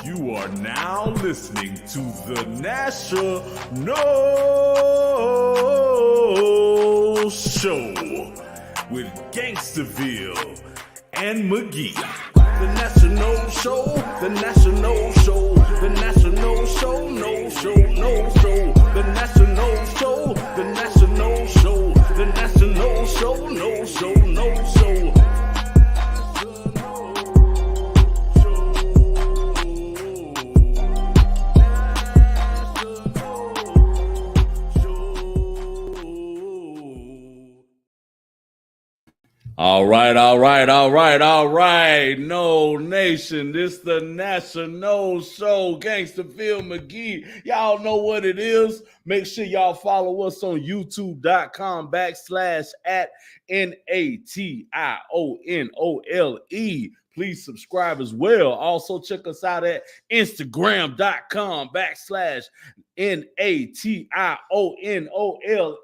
You are now listening to the National Show with Gangsterville and McGee. The National Show, the National Show, the National Show, no show, no show. The National Show, the National Show, the National Show, no show, no show. All right. No Nation, this the National Show, Gangsterville McGee. Y'all know what it is. Make sure y'all follow us on youtube.com/NATIONOLE. Please subscribe as well. Also check us out at Instagram.com/NATIONOLE.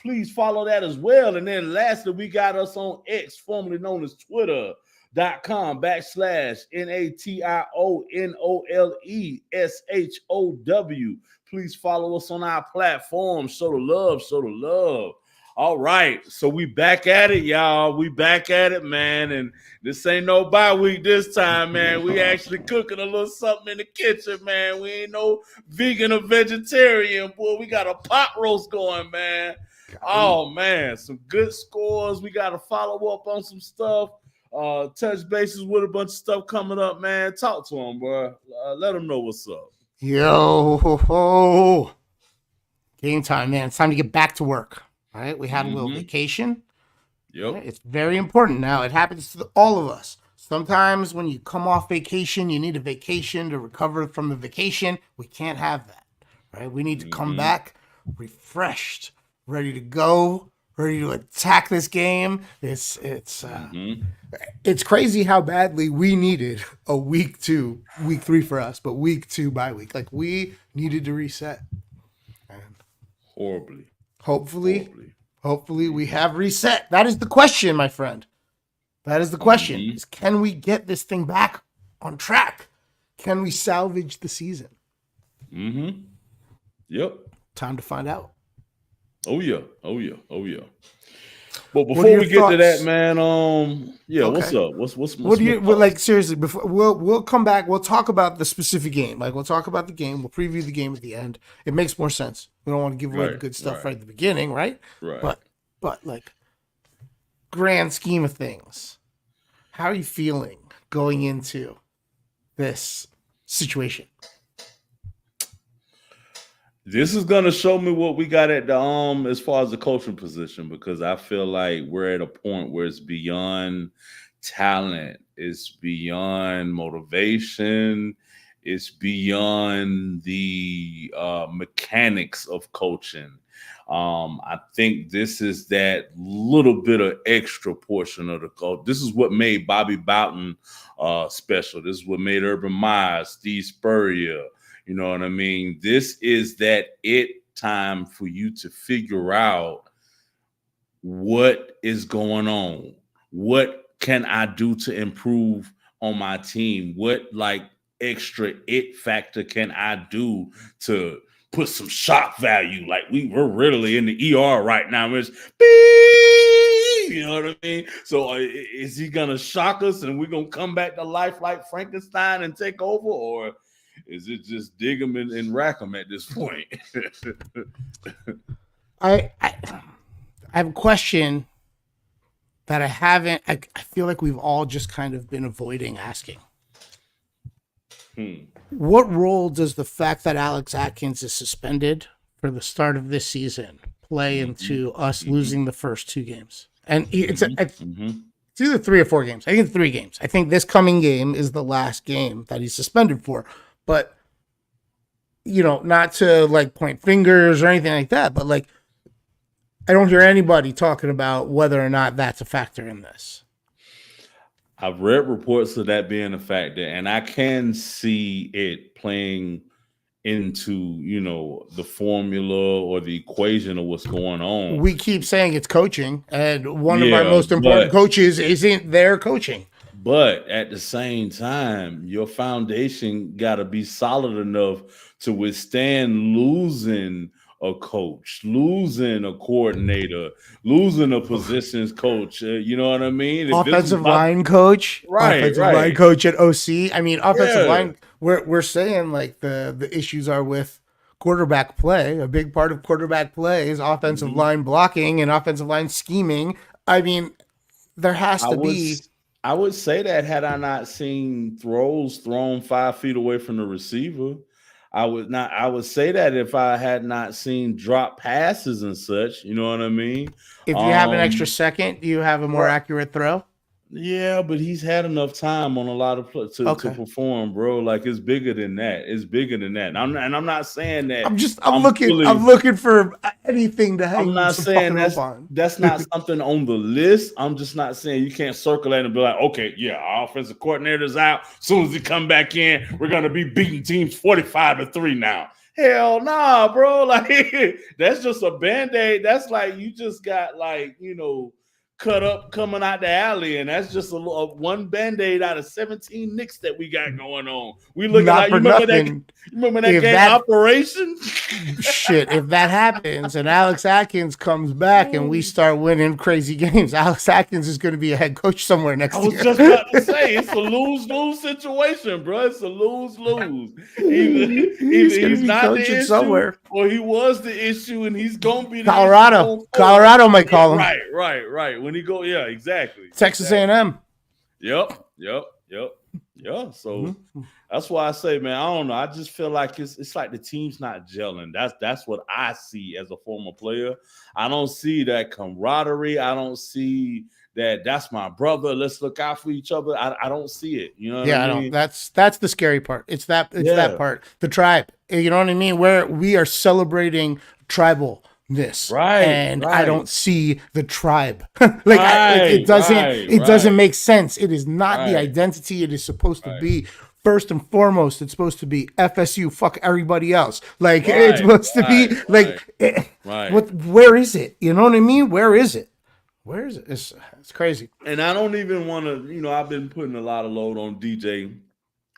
Please follow that as well. And then lastly, we got us on X, formerly known as Twitter.com/NATIONOLESHOW. Please follow us on our platform. Show the love, show the love. All right, so we back at it, y'all. We back at it, man. And this ain't no bye week this time, man. We actually cooking a little something in the kitchen, man. We ain't no vegan or vegetarian, boy. We got a pot roast going, man. Oh, man, some good scores. We got to follow up on some stuff. Touch bases with a bunch of stuff coming up, man. Talk to them, bro. Let them know what's up. Yo, game time, man. It's time to get back to work. All right, we had a little vacation. Yep. It's very important now. It happens to all of us. Sometimes when you come off vacation, you need a vacation to recover from the vacation. We can't have that, right? We need to come back refreshed, ready to go, ready to attack this game. It's crazy how badly we needed a week 3 for us, but week 2 bye week. Like, we needed to reset. And Hopefully we have reset. That is the question, my friend. That is the question. Is, can we get this thing back on track? Can we salvage the season? Yep. Time to find out. Oh yeah. But before we get to that, man, what's up? What's what do you like? Seriously, before we'll come back. We'll talk about the specific game. Like, we'll talk about the game. We'll preview the game at the end. It makes more sense. We don't want to give away the good stuff right at the beginning, right? Right. But like, grand scheme of things, how are you feeling going into this situation? This is gonna show me what we got at the as far as the coaching position, because I feel like we're at a point where it's beyond talent, it's beyond motivation, it's beyond the mechanics of coaching. I think this is that little bit of extra portion of the coach. This is what made Bobby Bowden special. This is what made Urban Meyer, Steve Spurrier. You know what I mean? This is that time for you to figure out what is going on. What can I do to improve on my team? What like extra factor can I do to put some shock value? Like, we're really in the ER right now. It's beep, you know what I mean? So is he going to shock us and we're going to come back to life like Frankenstein and take over? Or is it just dig them and rack them at this point? I have a question that I feel like we've all just kind of been avoiding asking. What role does the fact that Alex Atkins is suspended for the start of this season play into us losing the first 2 games? And it's either 3 or 4 games. I think it's 3 games. I think this coming game is the last game that he's suspended for. But, you know, not to like point fingers or anything like that, but like, I don't hear anybody talking about whether or not that's a factor in this. I've read reports of that being a factor, and I can see it playing into, you know, the formula or the equation of what's going on. We keep saying it's coaching, and one of our most important coaches isn't there coaching. But at the same time, your foundation got to be solid enough to withstand losing a coach, losing a coordinator, losing a positions coach. You know what I mean? If this is Offensive line coach at OC. I mean, offensive line. We're saying like the issues are with quarterback play. A big part of quarterback play is offensive line blocking and offensive line scheming. I mean, there has to be. I would say that had I not seen throws thrown 5 feet away from the receiver, I would say that if I had not seen drop passes and such, you know what I mean? If you have an extra second, do you have a more accurate throw? Yeah, but he's had enough time on a lot of to perform, bro. Like it's bigger than that. It's bigger than that. And I'm not saying that. I'm looking for anything to hang. I'm not saying that's not something on the list. I'm just not saying you can't circle that and be like, okay, yeah, our offensive coordinator's out. As soon as he come back in, we're gonna be beating teams 45-3 now. Hell nah, bro. Like that's just a band-aid. That's like you just got like, cut up coming out the alley, and that's just a one band-aid out of 17 nicks that we got going on. We looking like you remember that game Operation? Shit, if that happens and Alex Atkins comes back and we start winning crazy games, Alex Atkins is going to be a head coach somewhere next year. I was just about to say it's a lose-lose situation, bro. It's a lose-lose. Either he's not the issue somewhere, or he was the issue, and he's going to be the Colorado might call him. Right. When he go, yeah, exactly. Texas A&M. Yep. Yeah. So that's why I say, man, I don't know. I just feel like it's like the team's not gelling. That's what I see as a former player. I don't see that camaraderie. I don't see that's my brother. Let's look out for each other. I don't see it. You know what I mean? That's the scary part. It's that part. The tribe. You know what I mean? Where we are celebrating tribal. I don't see the tribe. It doesn't make sense. It is not the identity it is supposed to be. First and foremost, it's supposed to be FSU. Fuck everybody else. It's supposed to be where is it? You know what I mean? Where is it? It's crazy. And I don't even want to. I've been putting a lot of load on DJ.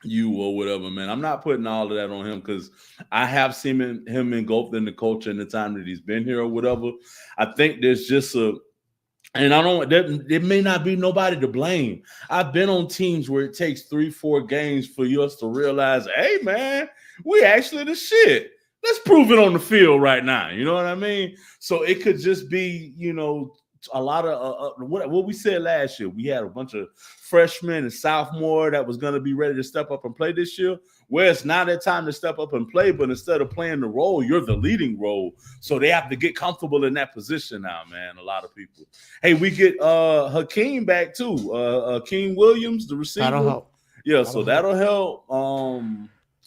Or whatever, man. I'm not putting all of that on him because I have seen him engulfed in the culture in the time that he's been here or whatever. I think there's just there may not be nobody to blame. I've been on teams where it takes 3-4 games for us to realize, hey, man, we actually the shit. Let's prove it on the field right now. You know what I mean? So it could just be, a lot of what we said last year. We had a bunch of freshmen and sophomore that was going to be ready to step up and play this year. Where it's not their time to step up and play, but instead of playing the role, you're the leading role. So they have to get comfortable in that position now, man. A lot of people. Hey, we get Hakeem back too. Hakeem Williams, the receiver. That'll help. Yeah, that'll help.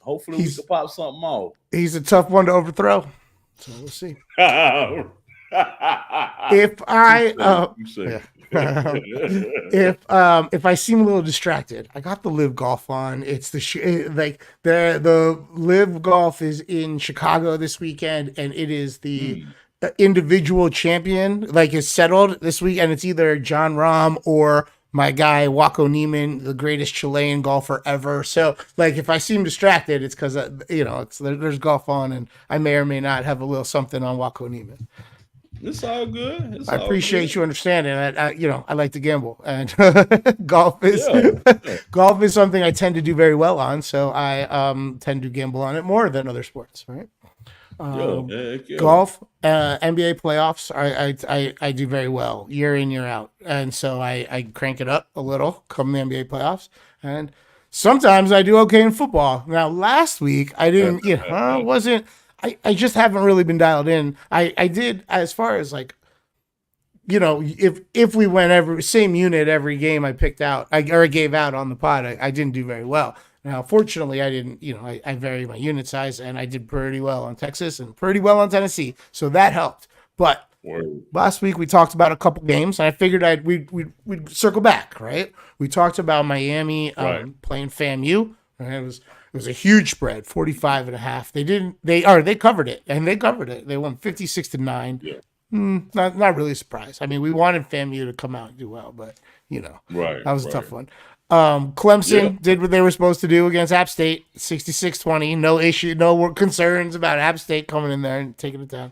Hopefully we can pop something off. He's a tough one to overthrow. So we'll see. If I seem a little distracted, I got the Live Golf on. It's the Live Golf is in Chicago this weekend, and it is the individual champion. Is settled this week, and it's either John Rahm or my guy Waco Neiman, the greatest Chilean golfer ever. So, if I seem distracted, it's because there's golf on, and I may or may not have a little something on Waco Neiman. It's all good. I appreciate you understanding. I like to gamble, and golf is something I tend to do very well on. So I tend to gamble on it more than other sports, right? Golf, NBA playoffs, I do very well year in, year out, and so I crank it up a little come the NBA playoffs, and sometimes I do okay in football. Now last week I didn't, wasn't. I just haven't really been dialed in. I did as far as if we went same unit every game I picked out, I gave out on the pod, I didn't do very well. Now, fortunately, I didn't, I varied my unit size, and I did pretty well on Texas and pretty well on Tennessee, so that helped. But last week we talked about a couple games, and I figured we'd circle back, right? We talked about Miami playing FAMU, and it was a huge spread, 45.5. They covered it, and they covered it. They won 56-9. Yeah. Not really surprised. I mean, we wanted FAMU to come out and do well, but that was a tough one. Clemson did what they were supposed to do against App State, 66-20. No issue, no concerns about App State coming in there and taking it down.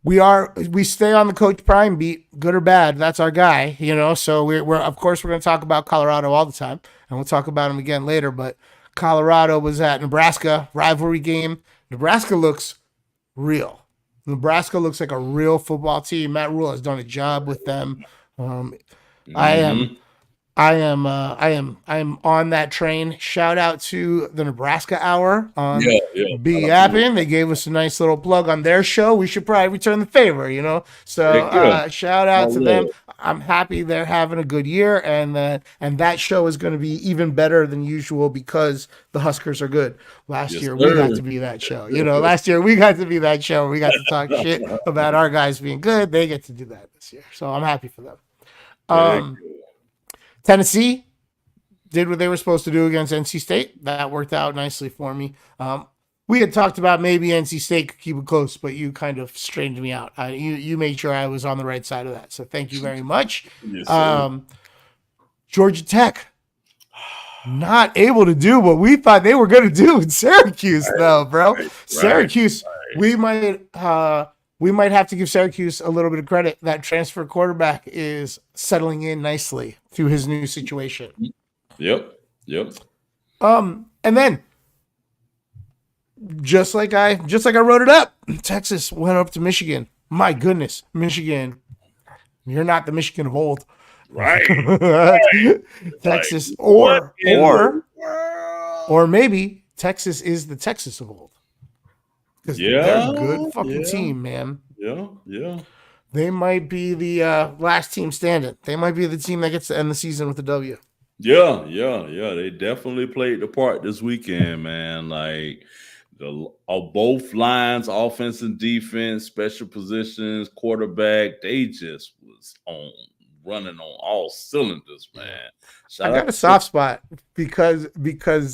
We stay on the Coach Prime beat, good or bad. That's our guy, So we're of course we're going to talk about Colorado all the time, and we'll talk about him again later. But Colorado was at Nebraska, rivalry game. Nebraska looks real. Nebraska looks like a real football team. Matt Rule has done a job with them. I am on that train. Shout out to the Nebraska Hour on Be Yappin'. They gave us a nice little plug on their show. We should probably return the favor, So shout out to them. I'm happy they're having a good year, and that show is going to be even better than usual because the Huskers are good. Last year we got to be that show. Last year we got to be that show. We got to talk shit about our guys being good. They get to do that this year, so I'm happy for them. Tennessee did what they were supposed to do against NC State. That worked out nicely for me. We had talked about maybe NC State could keep it close, but you kind of straightened me out. You made sure I was on the right side of that. So thank you very much. Yes, Georgia Tech, not able to do what we thought they were going to do in Syracuse, though, bro. Syracuse, we might have to give Syracuse a little bit of credit. That transfer quarterback is settling in nicely to his new situation. Yep. And then, just like I wrote it up, Texas went up to Michigan. My goodness, Michigan, you're not the Michigan of old, right? Texas, or maybe Texas is the Texas of old. Because they're a good fucking team, man. Yeah. They might be the last team standing. They might be the team that gets to end the season with a W. Yeah. They definitely played the part this weekend, man. Like both lines, offense and defense, special positions, quarterback, they just was running on all cylinders, man. I got a soft spot because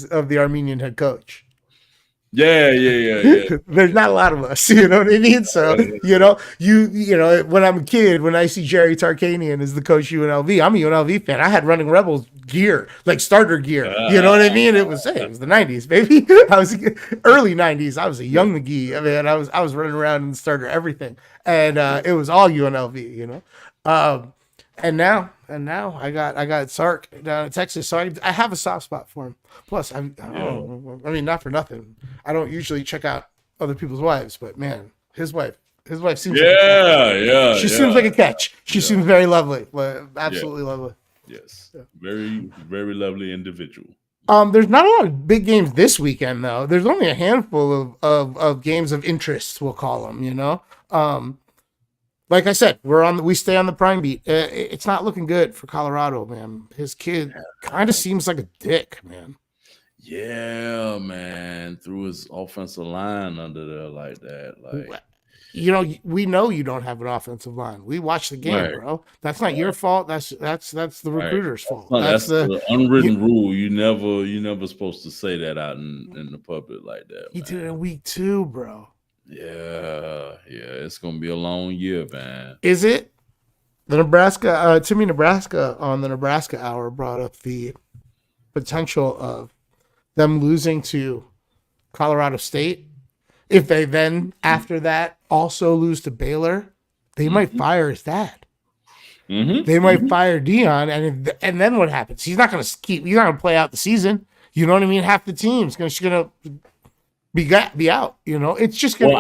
of the Armenian head coach. Yeah. There's not a lot of us, you know what I mean? So, when I'm a kid, when I see Jerry Tarkanian as the coach UNLV, I'm a UNLV fan. I had Running Rebels gear, like starter gear. You know what I mean? It was the 90s, baby. I was early 90s. I was a young McGee. I mean, I was running around in the starter everything. And it was all UNLV, And now I got Sark down in Texas, so I have a soft spot for him. Plus, I mean, not for nothing, I don't usually check out other people's wives, but man, his wife seems like a catch. She seems like a catch. She seems very lovely, absolutely lovely. Yes, very very lovely individual. There's not a lot of big games this weekend though. There's only a handful of games of interest, we'll call them. Like I said, we stay on the prime beat. It's not looking good for Colorado, man. His kid kind of seems like a dick, man. Yeah, man. Threw his offensive line under there like that. Like, we know you don't have an offensive line. We watch the game, bro. That's not your fault. That's the recruiter's fault. That's the unwritten rule. You never supposed to say that out in the public like that. He did it in week 2, bro. Yeah, it's gonna be a long year, man. Is it? The Nebraska, Nebraska on the Nebraska Hour brought up the potential of them losing to Colorado State. If they then, after that, also lose to Baylor, they might fire his dad. They might fire Dion, and then what happens? He's not gonna play out the season. You know what I mean? Half the team's gonna be out, It's just gonna.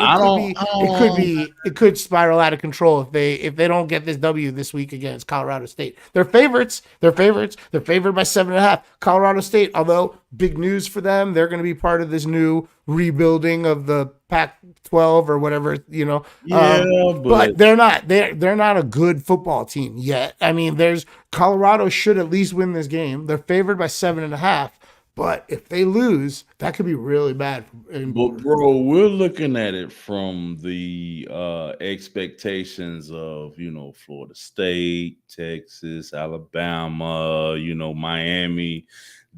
It could spiral out of control if they don't get this W this week against Colorado State. They're favorites. They're favored by 7.5. Colorado State, although big news for them, they're going to be part of this new rebuilding of the Pac-12 or whatever, But they're not. They're not a good football team yet. I mean, Colorado should at least win this game. They're favored by 7.5. But if they lose, that could be really bad. But bro, we're looking at it from the expectations of Florida State, Texas, Alabama, Miami.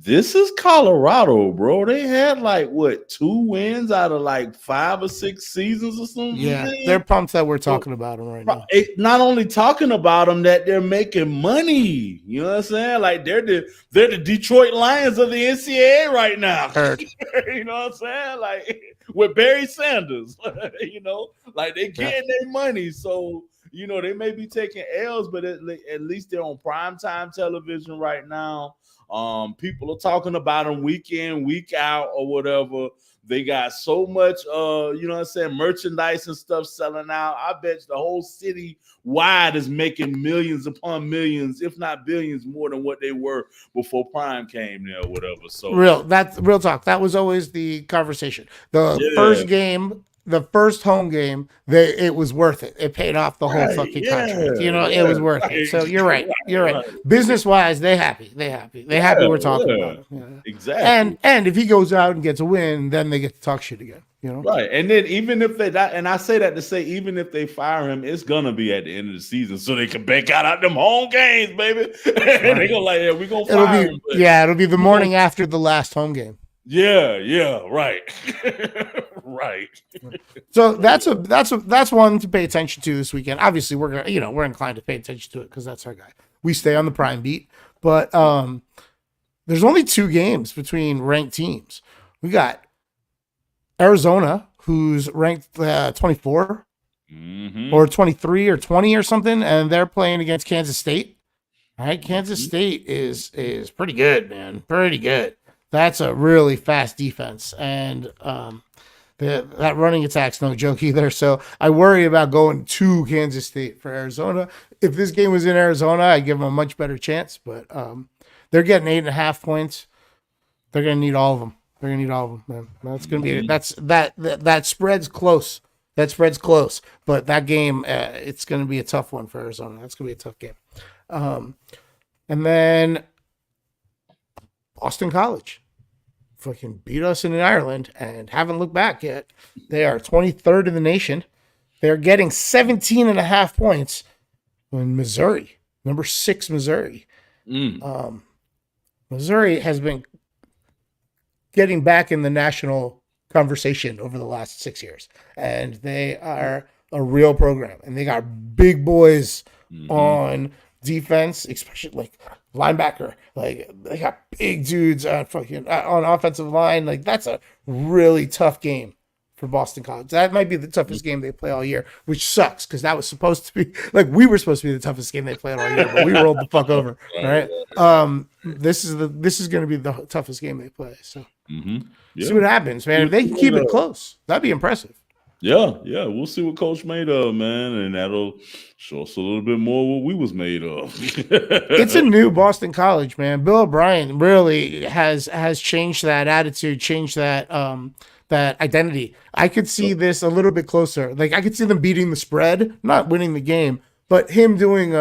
This is Colorado, bro. They had like what 2 wins out of like 5 or 6 seasons or something. Yeah, man. they're pumped that we're talking about them right now. Not only talking about them, that they're making money. You know what I'm saying? Like they're the Detroit Lions of the NCAA right now. You know what I'm saying? Like with Barry Sanders. You know, like they getting their money. So you know they may be taking L's, but at least they're on primetime television right now. People are talking about them week in, week out, or whatever. They got so much, you know what I'm saying, merchandise and stuff selling out. I bet the whole city wide is making millions upon millions, if not billions, more than what they were before Prime came there or whatever. So that's real talk. That was always the conversation. The first game. The first home game, it was worth it. It paid off the whole fucking contract. You know, it was worth it. So you're right. You're right. Business wise, they happy. They happy we're talking about it. Yeah. Exactly. And if he goes out and gets a win, then they get to talk shit again. You know, right? And then even if they, and I say that to say, even if they fire him, it's gonna be at the end of the season, so they can bank out them home games, baby. Right. And they go like, yeah, we gonna fire him. It'll be the morning after the last home game. Yeah, right. Right. So that's one to pay attention to this weekend. Obviously, we're inclined to pay attention to it because that's our guy. We stay on the prime beat, but there's only 2 games between ranked teams. We got Arizona, who's ranked 24 or 23 or 20 or something, and they're playing against Kansas State. All right, Kansas State is pretty good, man. Pretty good. That's a really fast defense, and that running attack's no joke either. So I worry about going to Kansas State for Arizona. If this game was in Arizona, I'd give them a much better chance. But they're getting 8.5 points. They're gonna need all of them. They're gonna need all of them, man. That's gonna be that spread's close. That spread's close. But that game, it's gonna be a tough one for Arizona. That's gonna be a tough game. And then Boston College fucking beat us in Ireland and haven't looked back yet. They are 23rd in the nation. They're getting 17.5 points in Missouri, number 6 Missouri. Missouri has been getting back in the national conversation over the last 6 years, and they are a real program, and they got big boys on defense, especially like linebacker. Like they got big dudes on offensive line. Like that's a really tough game for Boston College. That might be the toughest game they play all year, which sucks because that was supposed to be like we were supposed to be the toughest game they played all year, but we rolled the fuck over. All right. This is going to be the toughest game they play. So see what happens, man. If they can keep it close, that'd be impressive. Yeah, we'll see what Coach made of, man, and that'll show us a little bit more what we was made of. It's a new Boston College, man. Bill O'Brien really has changed that attitude, changed that that identity. I could see this a little bit closer. Like I could see them beating the spread, not winning the game, but him doing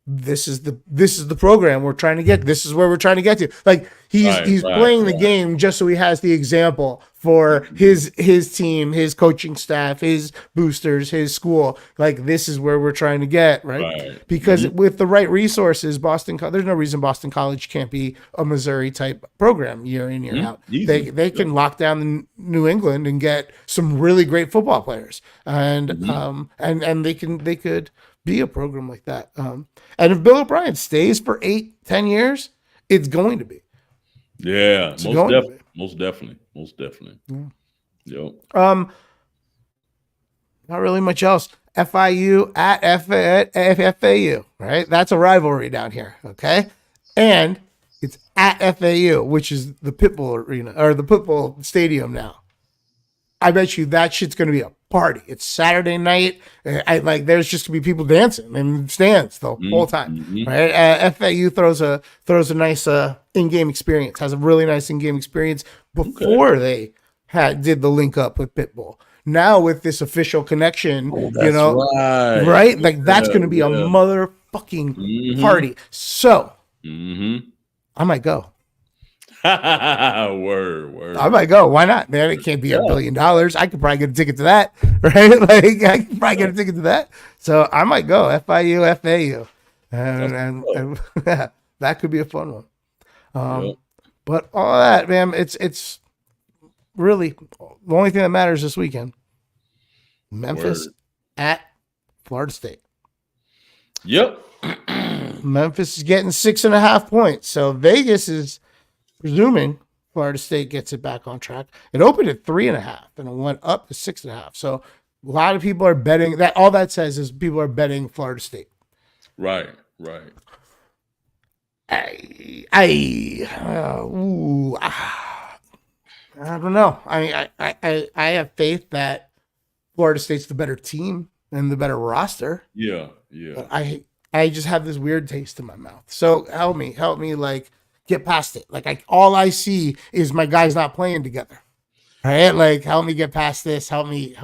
this is the program we're trying to get. This is where we're trying to get to. Like he's playing the game just so he has the example for his team, his coaching staff, his boosters, his school. Like this is where we're trying to get, right? Because with the right resources, there's no reason Boston College can't be a Missouri type program year in, year out. They can lock down New England and get some really great football players, and they could be a program like that. And if Bill O'Brien stays for 8-10 years, it's going to be. Yeah, most definitely. Yeah. Yep. Not really much else. FIU at FAU, right? That's a rivalry down here, okay? And it's at FAU, which is the Pitbull Arena or the Pitbull Stadium now. I bet you that shit's going to be a party. It's Saturday night. There's just going to be people dancing in stands the whole time, right? FAU throws a nice in-game experience, has a really nice in-game experience before they did the link up with Pitbull. Now with this official connection, right? Like that's going to be a motherfucking party. So I might go. Word. I might go. Why not, man? It can't be $1 billion. I could probably get a ticket to that, right? Like I could probably get a ticket to that. So I might go. FIU, FAU, and that could be a fun one. But all that, man, it's really the only thing that matters this weekend. Memphis Word. at Florida State. Yep. Memphis is getting 6.5 points. So Vegas is presuming Florida State gets it back on track. It opened at 3.5 and it went up to 6.5. So a lot of people are betting that. All that says is people are betting Florida State. Right. I don't know. I have faith that Florida State's the better team and the better roster. Yeah. But I just have this weird taste in my mouth. So help me, like get past it. Like all I see is my guys not playing together. All right, like help me get past this. Help me,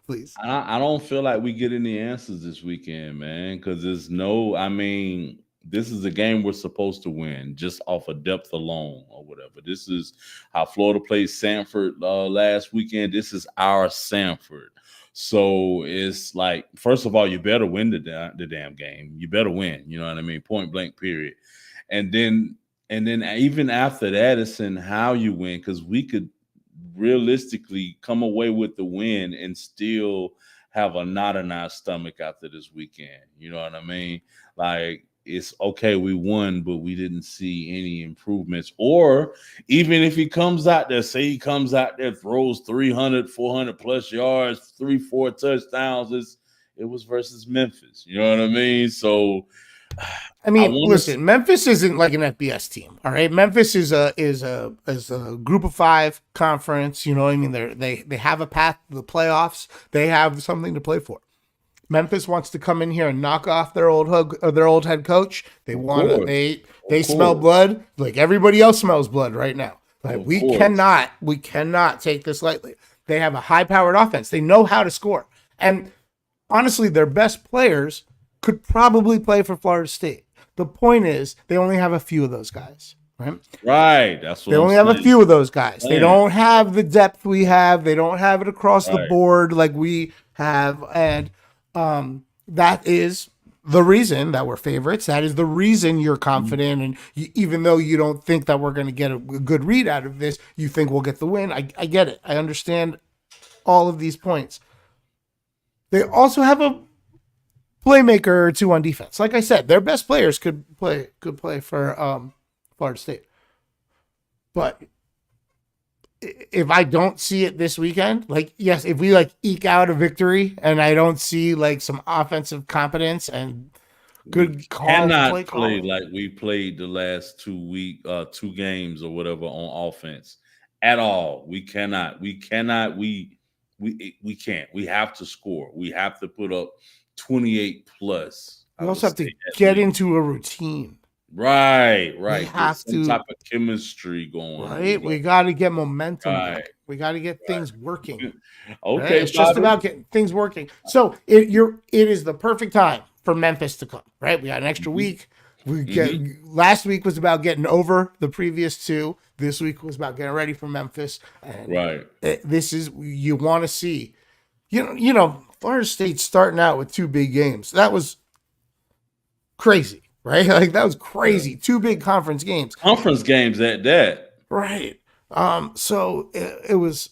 please. I don't feel like we get any answers this weekend, man, because there's no. I mean, this is a game we're supposed to win just off of depth alone or whatever. This is how Florida played Sanford last weekend. This is our Sanford. So it's like, first of all, you better win the damn game. You better win. You know what I mean? Point blank, period. And then even after that, it's in how you win, because we could realistically come away with the win and still have a knot in our stomach after this weekend. You know what I mean? Like, it's okay, we won, but we didn't see any improvements. Or even if he comes out there, say he comes out there, throws 300, 400 plus yards, 3-4 touchdowns, it was versus Memphis. You know what I mean? So, I mean, listen, Memphis isn't like an FBS team. All right, Memphis is a group of 5 conference. You know what I mean? They have a path to the playoffs. They have something to play for. Memphis wants to come in here and knock off their old head coach. They want to. They smell blood like everybody else smells blood right now. Like we cannot take this lightly. They have a high-powered offense. They know how to score, and honestly, their best players could probably play for Florida State. The point is, they only have a few of those guys, right? Right. That's what they only have a few of those guys. They don't have the depth we have. They don't have it across the board like we have, and that is the reason that we're favorites. That is the reason you're confident, and even though you don't think that we're going to get a good read out of this, you think we'll get the win. I get it. I understand all of these points. They also have a playmaker or 2 on defense. Like I said, their best players could play for Florida State. But if I don't see it this weekend, like, yes, if we like eke out a victory and I don't see like some offensive competence and good call, cannot play like we played the last 2 games or whatever on offense at all. We cannot. We can't. We have to score. We have to put up 28 plus. We also have to get into a routine. Right. We have some type of chemistry going. Right. We got to get momentum. Right. We got to get things working. Okay. Right? It's just about getting things working. So it is the perfect time for Memphis to come. Right. We got an extra week. Last week was about getting over the previous 2. This week was about getting ready for Memphis. And this is, you want to see, you know, Florida State starting out with 2 big games. That was crazy. Right? Like that was crazy. Yeah. 2 big conference games. Conference games at that. Right. So it was,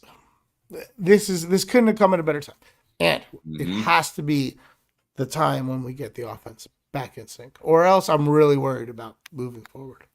this couldn't have come at a better time. And it has to be the time when we get the offense back in sync, or else I'm really worried about moving forward.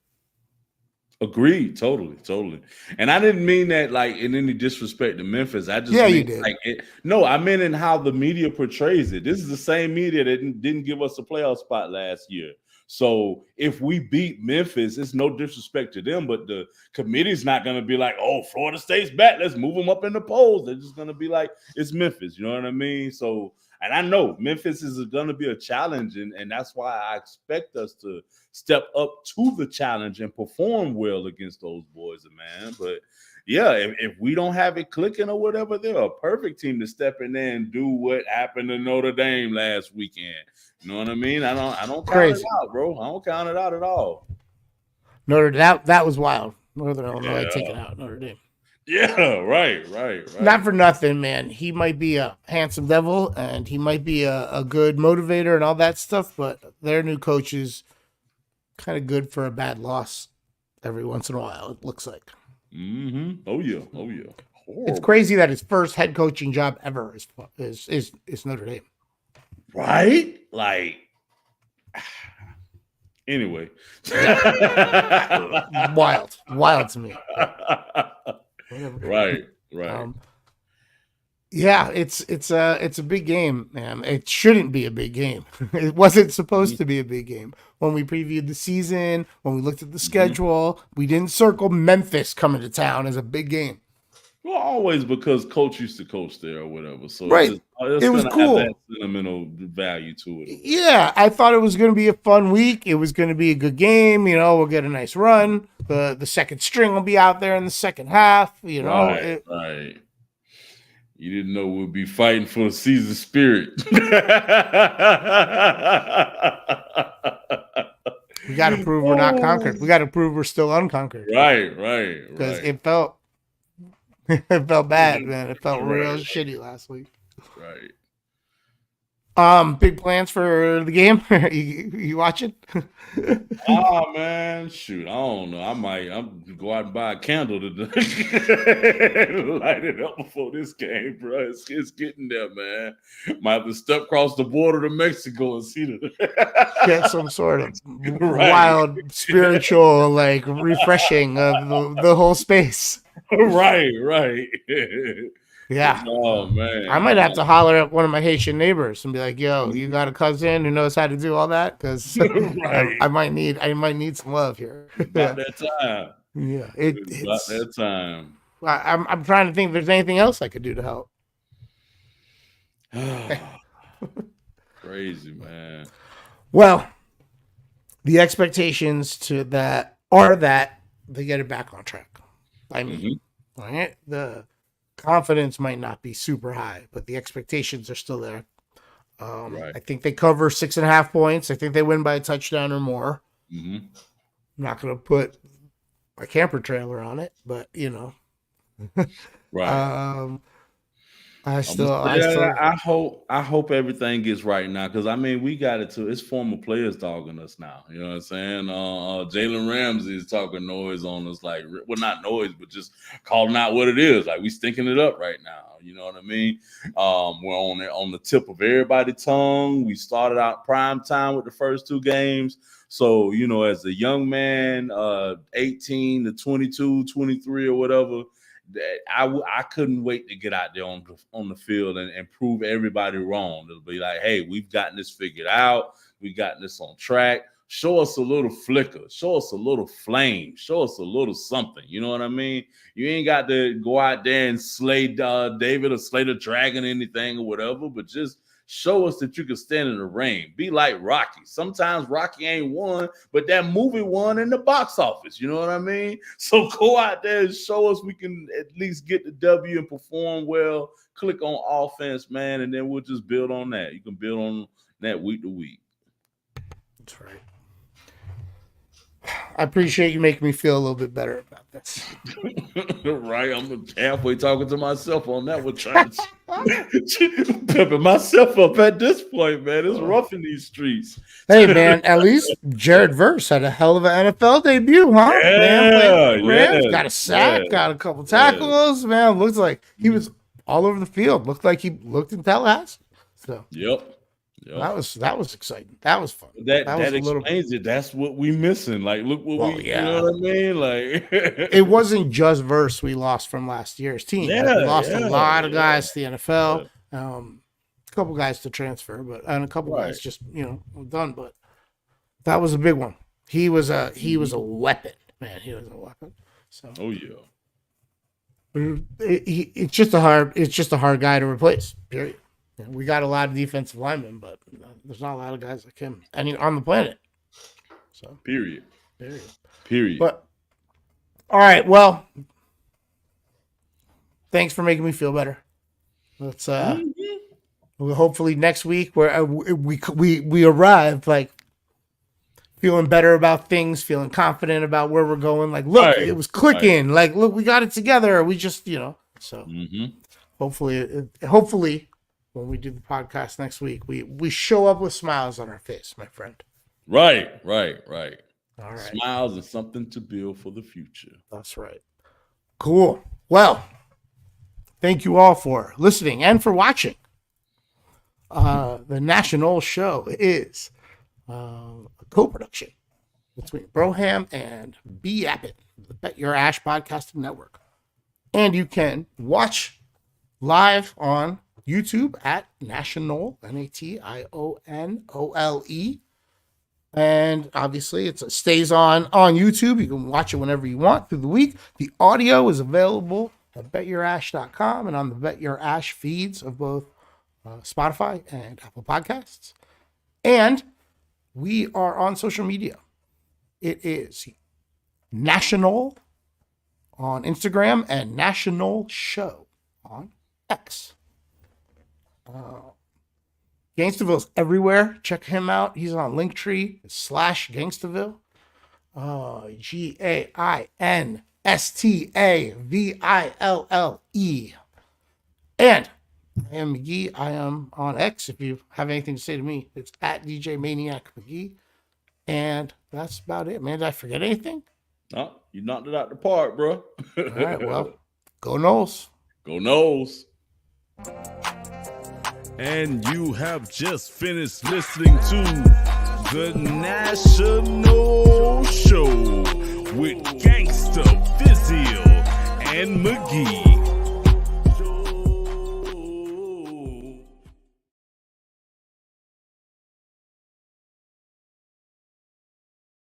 Agreed. Totally. And I didn't mean that like in any disrespect to Memphis. I just you did. Like no, I meant in how the media portrays it. This is the same media that didn't give us a playoff spot last year. So if we beat Memphis, it's no disrespect to them, but the committee's not going to be like, oh, Florida State's back, let's move them up in the polls. They're just going to be like, it's Memphis. You know what I mean? So, and I know Memphis is going to be a challenge, and that's why I expect us to step up to the challenge and perform well against those boys, man. But yeah, if we don't have it clicking or whatever, they're a perfect team to step in there and do what happened to Notre Dame last weekend. You know what I mean? I don't count it out, bro. I don't count it out at all. That was wild. Northern Illinois taking out Notre Dame. Yeah, right. Not for nothing, man. He might be a handsome devil and he might be a good motivator and all that stuff, but their new coach is kind of good for a bad loss every once in a while. It looks like. Oh yeah. Horrible. It's crazy that his first head coaching job ever is Notre Dame. Right? Like, anyway. Wild to me. Right. Yeah, it's a big game, man. It shouldn't be a big game. It wasn't supposed to be a big game. When we previewed the season, when we looked at the schedule, we didn't circle Memphis coming to town as a big game. Well, always because coach used to coach there or whatever. So right. It was cool. Have that sentimental value to it. Yeah, I thought it was going to be a fun week. It was going to be a good game. You know, we'll get a nice run. The second string will be out there in the second half. You know, right. You didn't know we'd be fighting for a season spirit. We got to prove we're not conquered. We got to prove we're still unconquered. Right. Because it felt bad, man. It felt real shitty last week. Right. Big plans for the game? you watching? Oh man, shoot! I don't know. I'm go out and buy a candle to light it up before this game, bro. It's getting there, man. Might have to step across the border to Mexico and see get some sort of wild spiritual, like refreshing of the whole space. Right. Yeah. Oh man. I might have to holler at one of my Haitian neighbors and be like, "Yo, you got a cousin who knows how to do all that?" Because I might need some love here. About that time. Yeah, it's about that time. I'm trying to think if there's anything else I could do to help. Crazy, man. Well, the expectations are that they get it back on track. I mean, right? The confidence might not be super high, but the expectations are still there. I think they cover 6.5 points. I think they win by a touchdown or more. I'm not going to put my camper trailer on it, but you know, right. I hope everything gets right now, because I mean we got it to it's former players dogging us now. You know what I'm saying? Jalen Ramsey is talking noise on us, like, well, not noise, but just calling out what it is. Like, we stinking it up right now. You know what I mean? We're on the tip of everybody's tongue. We started out prime time with the first 2 games. So, you know, as a young man, 18 to 22, 23 or whatever, I couldn't wait to get out there on the field and prove everybody wrong. It'll be like, hey, we've gotten this figured out. We've gotten this on track. Show us a little flicker. Show us a little flame. Show us a little something. You know what I mean? You ain't got to go out there and slay David or slay the dragon or anything or whatever, but just show us that you can stand in the rain. Be like Rocky. Sometimes Rocky ain't won, but that movie won in the box office. You know what I mean? So go out there and show us we can at least get the W and perform well. Click on offense, man, and then we'll just build on that. You can build on that week to week. That's right. I appreciate you making me feel a little bit better about this. Right, I'm halfway talking to myself on that one, trying to pimping myself up at this point, man. It's rough in these streets. Hey, man, at least Jared Verse had a hell of an NFL debut, huh? Yeah, got a sack, got a couple tackles, man. Looks like he was all over the field. Looked like he looked in Tallahassee. So, Yep. That was exciting. That was fun. That explains it. That's what we missing. Like, look what you know what I mean? Like, it wasn't just Verse we lost from last year's team. We lost a lot of guys to the NFL. A couple guys to transfer, and a couple guys just done. But that was a big one. He was a weapon, man. He was a weapon. So it's just a hard guy to replace. Period. We got a lot of defensive linemen, but there's not a lot of guys like him on the planet. So period. But all right, well, thanks for making me feel better. Let's hopefully next week where we arrive like feeling better about things, feeling confident about where we're going. Like, look, it was clicking. Like, look, we got it together. We just so hopefully. When we do the podcast next week, we show up with smiles on our face, my friend. Right. All right. Smiles and something to build for the future. That's right. Cool. Well, thank you all for listening and for watching. The National Show is a co-production between Broham and B. Abbott, the Bet Your Ash Podcasting Network. And you can watch live on YouTube at National, Nationole. And obviously, it stays on YouTube. You can watch it whenever you want through the week. The audio is available at betyourash.com and on the Bet Your Ash feeds of both Spotify and Apple Podcasts. And we are on social media. It is National on Instagram and National Show on X. Gangsterville's everywhere. Check him out. He's on Linktree /Gangsterville. GAINSTAVILLE. And I am McGee. I am on X. If you have anything to say to me, it's at DJ Maniac McGee. And that's about it, man. Did I forget anything? Oh, you knocked it out the park, bro. All right, well, go Noles. Go Noles. And you have just finished listening to The National Show with Gangsta, Physio, and McGee.